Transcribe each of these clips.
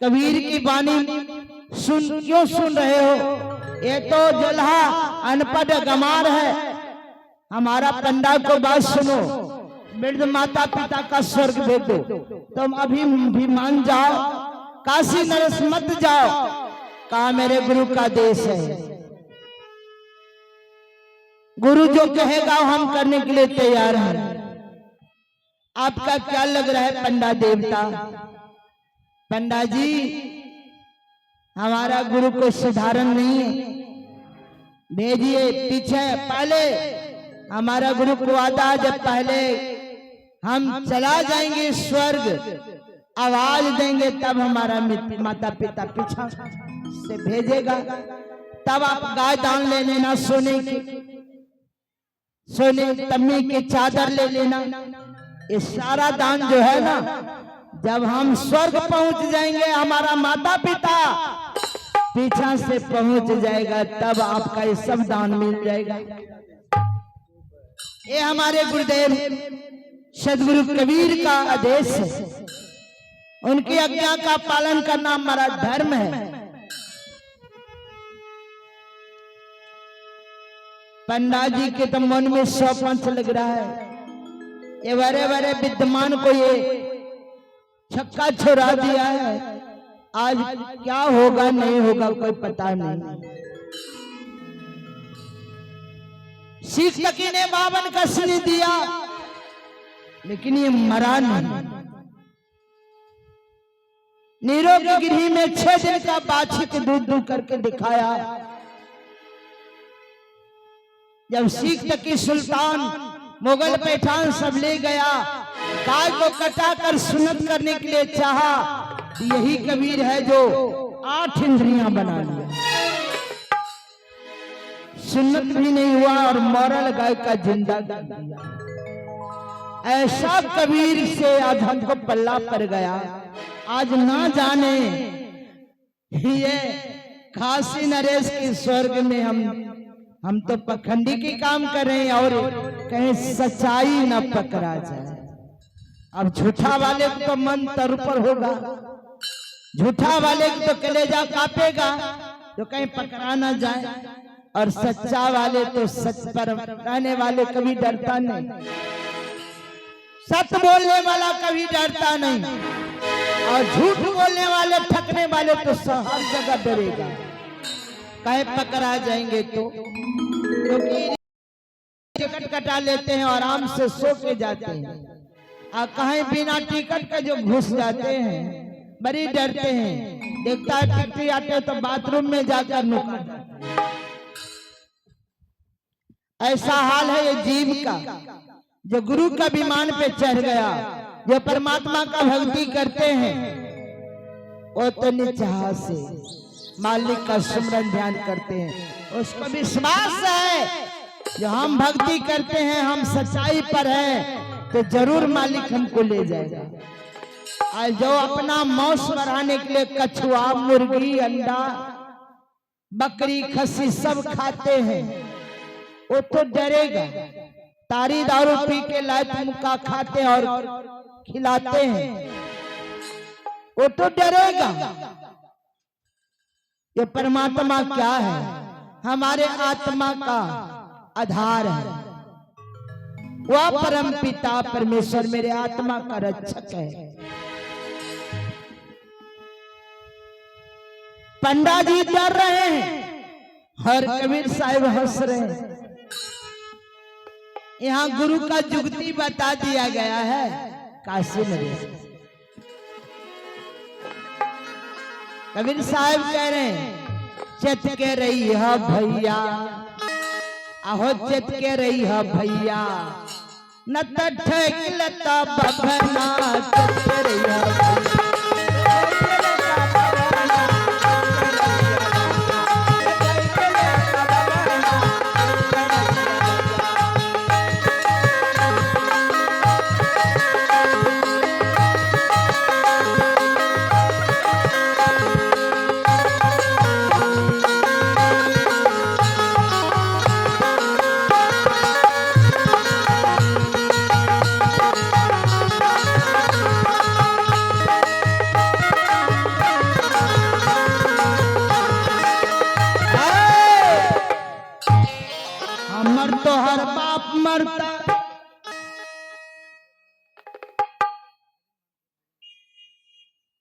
कबीर की वाणी क्यों सुन रहे हो? ये तो जोल्हा अनपढ़ गमार है। हमारा पंडा को बात सुनो, वृद्ध माता पिता का स्वर्ग दे दो। तुम अभी भी मान जाओ, काशी नरस मत जाओ, कहा मेरे गुरु का देश है। गुरु जो कहेगा हम करने के लिए तैयार हैं। आपका क्या लग रहा है पंडा देवता? पंडा जी, हमारा गुरु कोई साधारण नहीं है, भेजिए पीछे। पहले हमारा गुरु को वादा, जब पहले हम चला जाएंगे स्वर्ग, आवाज देंगे, तब हमारा माता पिता पीछा से भेजेगा, तब आप गाय दान ले लेना, सोने तम्मी की चादर ले लेना। ये सारा दान जो है ना, जब हम स्वर्ग पहुंच जाएंगे, हमारा माता पिता पीछा से पहुंच जाएगा, तब आपका ये सब दान मिल जाएगा। ये हमारे गुरुदेव सदगुरु कबीर का आदेश है। उनकी आज्ञा का पालन करना हमारा धर्म है। पंडा जी के तो मन में 100 पंच लग रहा है। ये बड़े बड़े विद्वान को ये छक्का छोड़ा दिया है। आज क्या होगा नहीं होगा कोई पता नहीं। सीख तकी ने 52 का सिर दिया, लेकिन ये मरा नहीं। नीरो की गिरही में 6 दिन का बाछी के दूध करके दिखाया। जब सीख तकी सुल्तान मुगल पैठान सब ले गया, गाय को कटाकर सुन्नत करने के लिए चाहा, यही कबीर है जो 8 इंद्रियां बना लिया। सुन्नत भी नहीं हुआ और मरल गाय का जिंदा कर दिया। ऐसा कबीर से आज हमको पल्ला पड़ गया। आज ना जाने ये काशी नरेश के स्वर्ग में हम तो पखंडी की काम कर रहे हैं और कहीं सच्चाई न पकड़ा जाए। अब झूठा वाले को तो मन तरुपर होगा, झूठा वाले को तो कलेजा कांपेगा, तो कहीं पकड़ा ना जाए। और सच्चा वाले तो सच पर रहने वाले कभी डरता नहीं, सच बोलने वाला कभी डरता नहीं, और झूठ बोलने वाले ठगने वाले तो हर जगह डरेगा, कहीं पकड़ा जाएंगे तो। क्योंकि टिकट कटा लेते हैं और आराम से सो के जाते हैं, और कहीं बिना टिकट का जो घुस जाते हैं बड़ी डरते हैं। देखता है टिकट आते तो बाथरूम में जाकर नुका। ऐसा हाल है ये जीव का, जो गुरु का विमान पे चढ़ गया, जो परमात्मा का भक्ति करते हैं, वो तो निचाह से मालिक का सुमरन ध्यान करते हैं। उसको विश्वास है जो हम भक्ति करते हैं, हम सच्चाई पर हैं, तो जरूर मालिक हमको ले जाएगा। और जो अपना मांस बढ़ाने के लिए कछुआ, मुर्गी, अंडा, बकरी, खस्सी सब खाते हैं, वो तो डरेगा। तारी दारू पी के लात मुक्का खाते और खिलाते हैं, वो तो डरेगा। ये परमात्मा क्या है? हमारे आत्मा का आधार है। वह परम पिता परमेश्वर मेरे आत्मा का रक्षक है। पंडा जी डर रहे हैं और कबीर साहब हंस रहे हैं। यहाँ गुरु का जुगती बता दिया गया है काशी नरेश। कबीर साहब कह रहे हैं चेत के रही है भैया, आहो चेत के रही है भैया, न ठेकलता बभना, चेत के रही है भैया।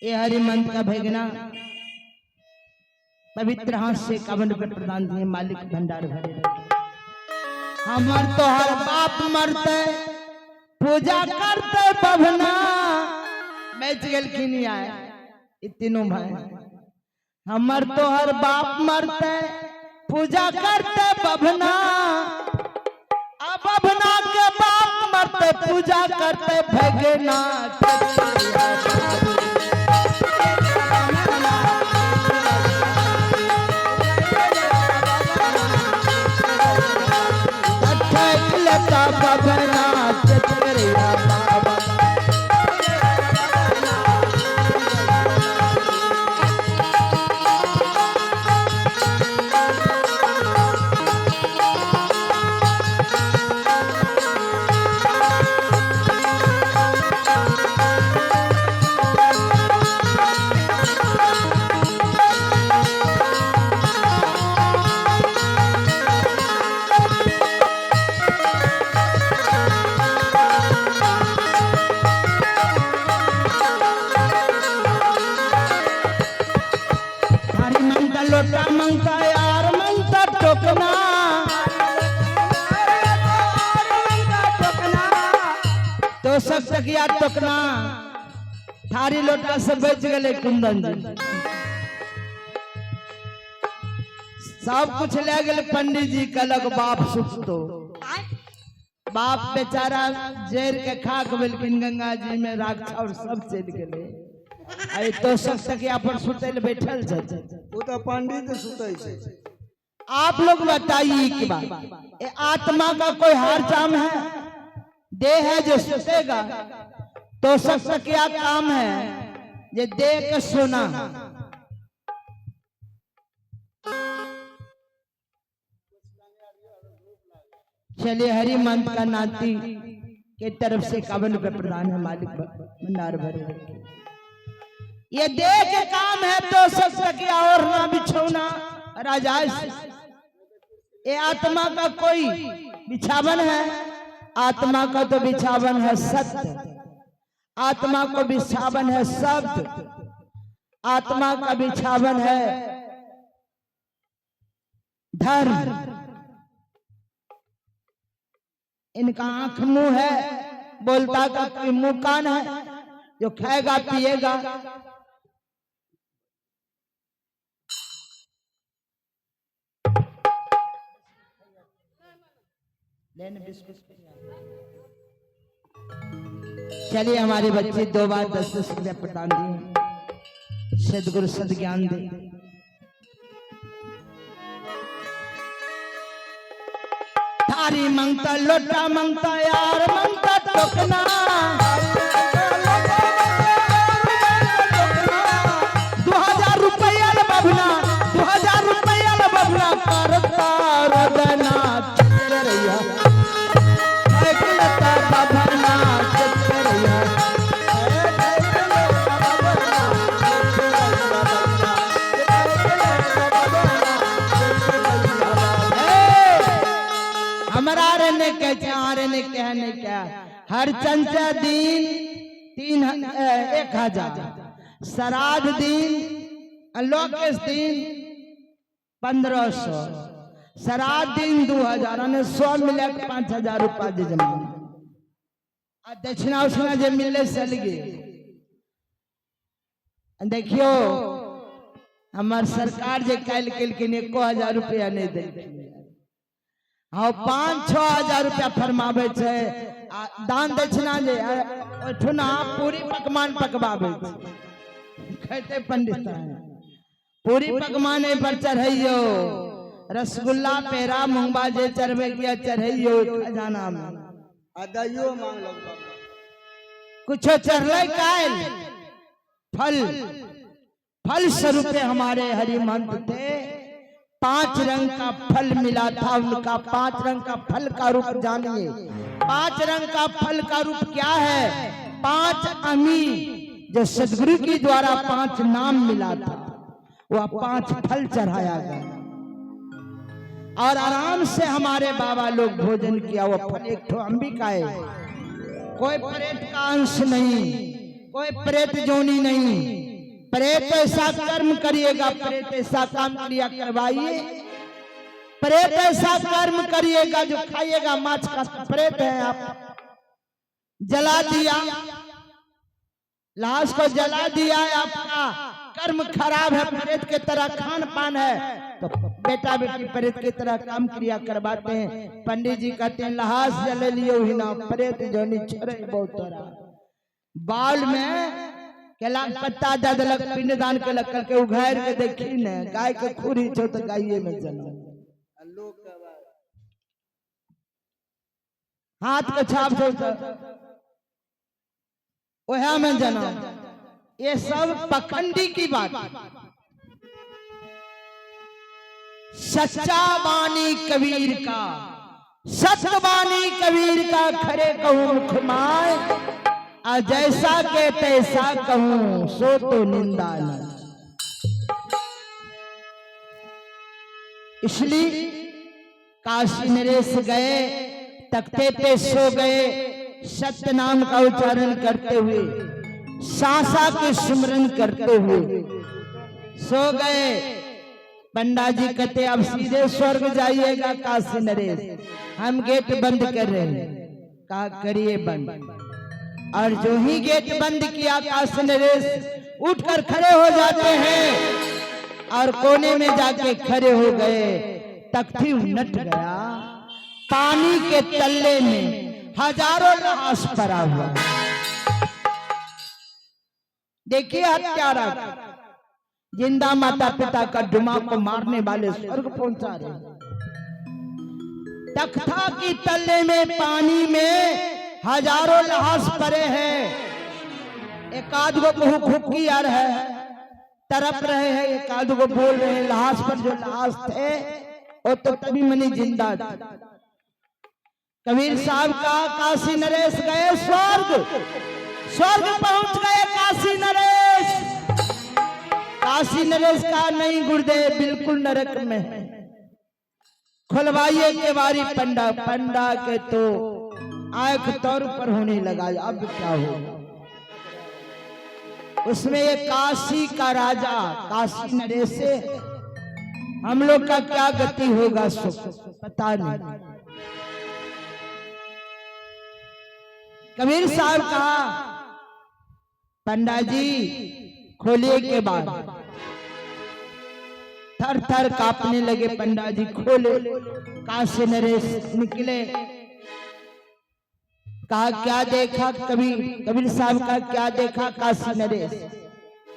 ये हरिमंत का भेगना पवित्र हाथ से कवन पे प्रदान दिए मालिक भंडार भरे हमर तो हर बाप मरते पूजा करते बभना मैच गेल की नहीं आए तीनों भाई हमर तो हर बाप मरते पूजा करते बभना अब बभना के बाप मरते पूजा करते भगना बभना चचरिया बाबा लोटा मंगता यार मंगता टोकना तो सब तकिया टोकना थारी लोटा से बच गए कुंदन जी सब कुछ ले गए पंडित जी कलक बाप सुख तो बाप बेचारा जेर के खाक बिल्किन गंगा जी में राख और सब चल गए आई तो सब तकिया पर सुतल बैठल छे वो तो पंडित सुतै छे। आप लोग बताइए कि बात ये आत्मा का कोई हार चाम है देह है जो सुतेगा तो सब क्या काम है ये देह के सोना चलिए हरि मंत्र का नाती के तरफ से 51 रुपए प्रदान है मालिक भंडार भरे ये देह के काम है तो सब क्या और ना बिछौना राजाज ये आत्मा का कोई बिछावन है आत्मा का तो बिछावन है सत्य आत्मा को बिछावन है शब्द आत्मा का बिछावन है धर्म इनका आंख मुंह है बोलता का कोई मुंह कान है जो खाएगा पिएगा चलिए हमारे बच्चे 2 बार 10-10 रुपया प्रदान दिए सदगुरु सद ज्ञान दे थारी मंगता लोटा मंगता यार मंगता टोकना 2000 रुपया बबना 2000 रुपया बबना करता रदना चचरिया एकलता बबना चचरिया हमारा रे ने कहने क्या हर चंचा दिन 1000 श्राद्ध दिन लोकेश दिन 1500 श्राद्ध दिन 2000 100 मिले 5000 रुपया जे जमा आ दक्षिणा उछना जे मिले चल गए देखियो हमार सरकार जे काल के 1000 रुपया नहीं दे हाँ 5-6 हजार रुपया फरमावे छे दान दक्षिणा जे ओठुना पूरी पकवान पकवावे कहते पंडित पूरी पकवान पर चढ़ैयो रसगुल्ला पेड़ा मुंगबा जे चढ़वे किया चढ़ैयो खजाना में अदाइयो मांग लो कुछ चढ़ले काल फल स्वरूप हमारे हरिमंत थे 5 रंग का फल मिला था उनका 5 रंग का फल का रूप जानिए 5 रंग का फल का रूप क्या है 5 अमी जो सदगुरु के द्वारा 5 नाम मिला था वह 5 फल चढ़ाया गया और आराम से हमारे बाबा लोग भोजन किया वो फल एक ठो अंबिका है कोई प्रेत का अंश नहीं कोई प्रेत जोनी नहीं प्रेत ऐसा कर्म करिएगा, प्रेत ऐसा काम क्रिया करवाइए, प्रेत ऐसा कर्म करिएगा जो खाइएगा माछ का प्रेत है आप। जला दिया, लाश को जला दिया, आपका कर्म खराब है, प्रेत के तरह खान पान है, तो बेटा बेटी प्रेत की तरह काम क्रिया करवाते हैं। पंडित जी कहते हैं लाश जले लियो ही ना, प्रेत जो निछरे बहुत तरह बाल में केला पत्ता ददलक पिंडदान के लग करके उघार के देखी ने गाय के खुरी छो तो गाये में जन्म, हाथ के छाप छो वह में जन्म। ये सब पखंडी की बात। सच्चा वाणी कबीर का, सत्य वाणी कबीर का, खरे कहूं मुख माय, आ जैसा के तैसा कहूं सो तो निंदा न। इसलिए काशी नरेश गए, तख्ते पे सो गए, सत्य नाम का उच्चारण करते हुए, सासा के सुमरन करते हुए सो गए। पंडा जी कहते अब सीधे स्वर्ग जाइएगा काशी नरेश, हम गेट बंद कर रहे हैं। कहा करिए बंद। और जो ही गेट बंद किया काशी नरेश उठकर खड़े हो जाते हैं और कोने में जाके खड़े हो गए। तख्ती उलट गया, पानी के तल्ले में हजारों लाश पड़ा हुआ। देखिए हत्यारा जिंदा माता पिता का डुमा को मारने वाले स्वर्ग पहुंचा रहे। तख्ता की तल्ले में पानी में हजारों लाश पड़े हैं। एक आध गो खुखी आ रहा है, तरप रहे हैं, एक आध गो बोल रहे हैं। लाश पर जो लाश थे वो तो तभी मनी जिंदा थे। कबीर साहब का काशी नरेश गए स्वर्ग, स्वर्ग पहुंच गए काशी नरेश। काशी नरेश का नहीं गुरुदेव बिल्कुल नरक में है। खुलवाइए के बारी पंडा, पंडा के तो आंख तौर पर होने लगा। अब क्या होगा? उसमें ये काशी का राजा काशी नरेश से हम लोग का क्या गति होगा सो पता नहीं। कबीर साहब कहा पंडा जी खोलिए के बाद, थर थर कांपने लगे। पंडा जी खोले, काशी नरेश निकले। कहा क्या देखा कबीर? कबीर साहब का क्या देखा काशी नरेश?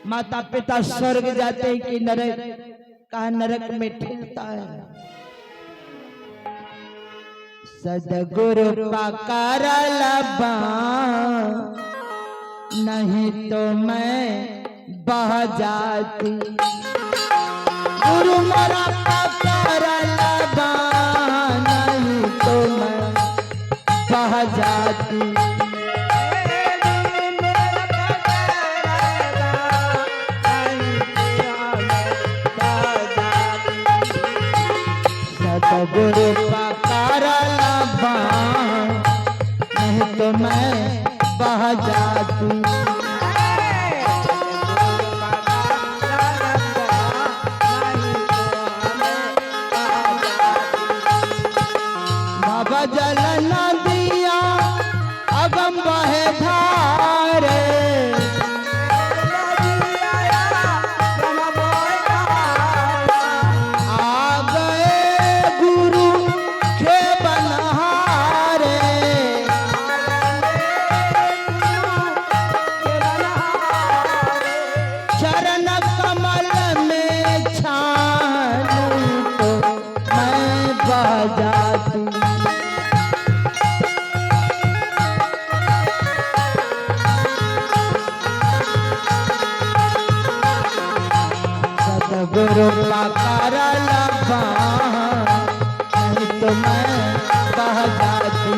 माता पिता स्वर्ग जाते हैं कि नरक? कहा नरक में ठेलता है। सदगुरु पकार लबा, नहीं तो मैं बह जाती। गुरु मेरा पकार लबा, नहीं तो मैं बह जाती। सतगुरु पकार लबा, नहीं तो मैं बह जाती। बाबा जल न दिया अगम बहे धारे, आ गए गुरु के बनहारे। चरण कमल में छान तो मैं बह जाती। सतगुरु पकार लबा, नहीं तो मैं बह जाती।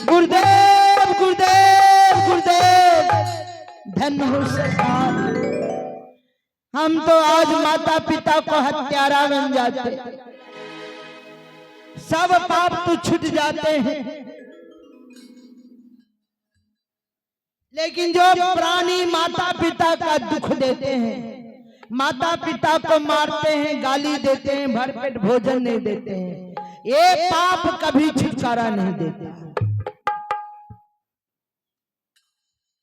गुरुदेव गुरुदेव गुरुदेव, धन्य हो सरकार। हम तो आज माता पिता को हत्यारा बन जाते, सब पाप तो छूट जाते हैं, लेकिन जो प्राणी माता पिता का दुख देते हैं, माता पिता को मारते हैं, गाली देते हैं, भरपेट भोजन नहीं देते हैं, ये पाप कभी छुटकारा नहीं देता।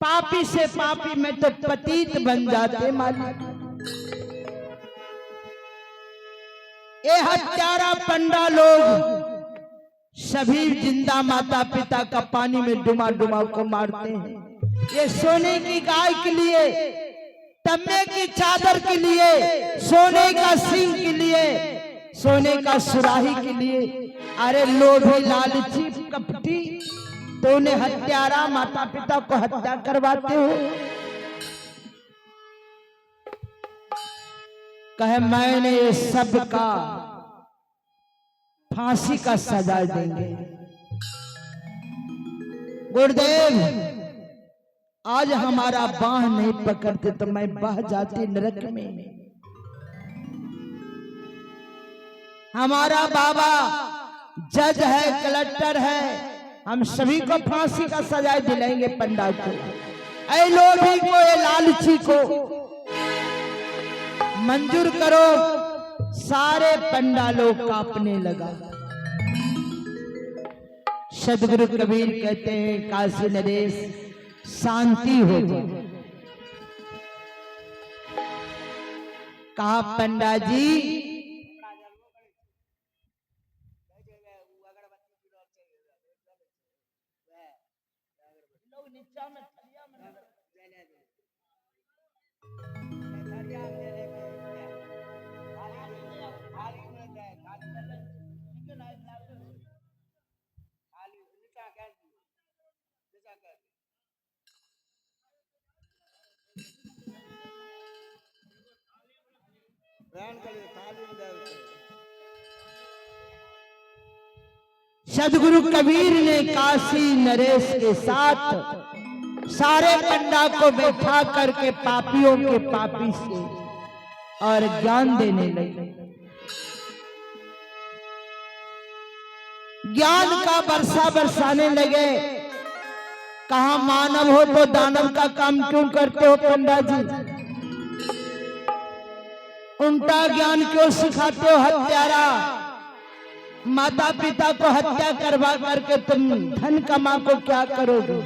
पापी से पापी में तो पतित बन जाते मालिक। ये हत्यारा पंडा लोग सभी जिंदा माता पिता का पानी में डुमा डुमा को मारते हैं। ये सोने की गाय के लिए, तम्बे की चादर के लिए, सोने का सिंह के लिए, सोने का सुराही के लिए। अरे लोभी लालची कपटी, तो उन्हें हत्यारा माता पिता को हत्या करवाते हो। कहे मैंने ये सब का फांसी का सजा देंगे। गुरुदेव आज हमारा बाह नहीं पकड़ते तो मैं बह जाती नरक में। हमारा बाबा जज है, कलेक्टर है, हम सभी को फांसी का सजा दिलाएंगे पंडा को। ऐ लोभी को, ये लालची को मंजूर करो। सारे पंडा लोग कांपने लगा। सदगुरु कबीर कहते हैं काशी नरेश शांति हो जाए। कहा पंडा जी सदगुरु कबीर ने काशी नरेश के साथ सारे पंडा को बैठा करके पापियों के पापी से और ज्ञान देने लगे। ज्ञान का वर्षा बरसाने लगे। कहा मानव हो तो दानव का काम क्यों करते हो पंडा जी? उल्टा ज्ञान क्यों सिखाते हो? हत्यारा माता पिता को हत्या करवा करके तुम धन कमा को क्या करोगे?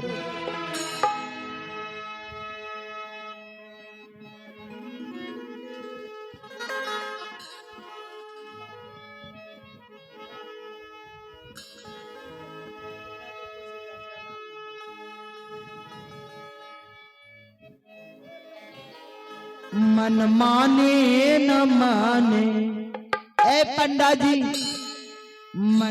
मन माने न माने, ए पंडा जी